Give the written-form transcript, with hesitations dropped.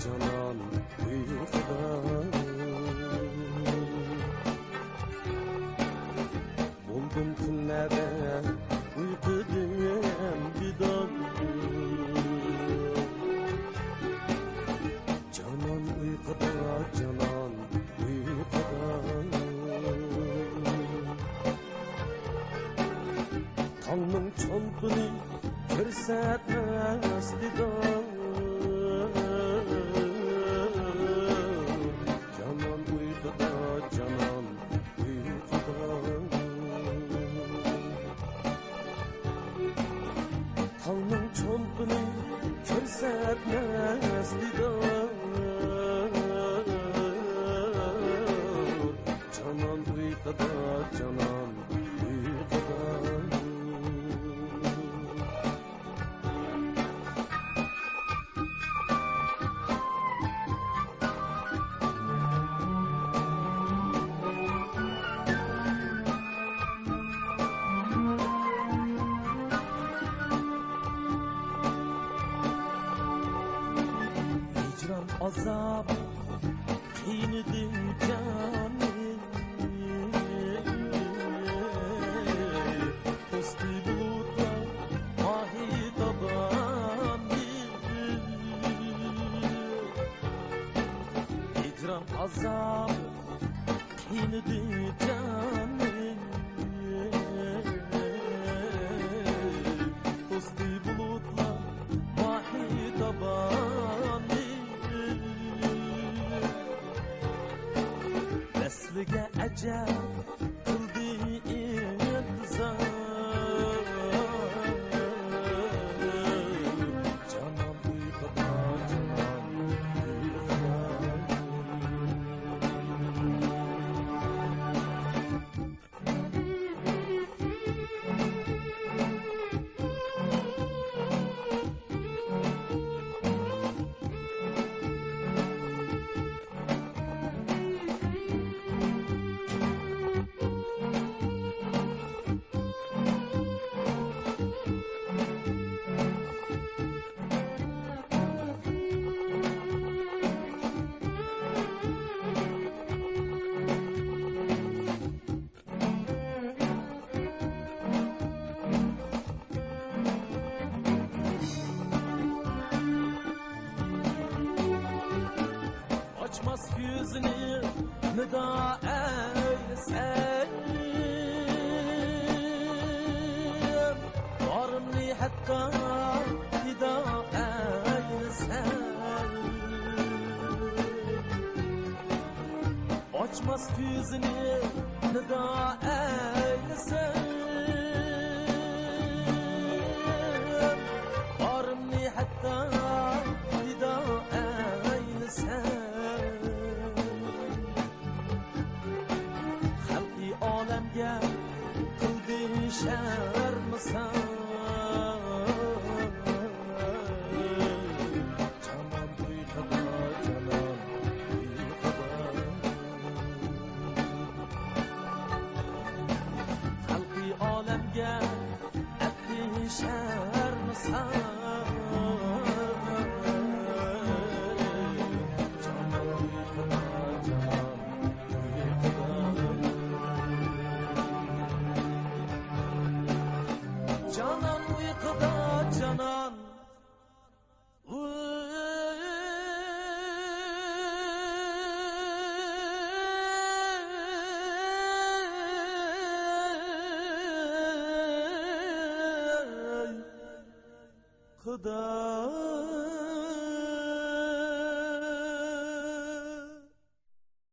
canan uykuda. Buldum tünlerde uykudan bidan. Canan uykuda, canan uykuda. Tangның çolpını ko'rsatmas didor. Canan uykuda, canan uykuda. Tangның çolpını ko'rsatmas didor. Canan uykuda, canan uykuda. Azab kiyinidi canım, posti bulutlar mahi tabanı. Hicran azab kiyinidi canım, posti bulutlar mahi tabanı. Nesliga ajab qildi intizor. Canan uyquda, canan uyquda. Açmaz yüzünü nida eylesin. Varımni hatta fida eylesin. Açmaz yüzünü nida eylesin. Varımni hatta fida eylesin. Olamga qildi sharmisan. Canan uyquda, canan uyquda. Xalqi olamga qildi sharmisan. Canan uyquda, canan uyquda. Canan uykuda, canan uykuda.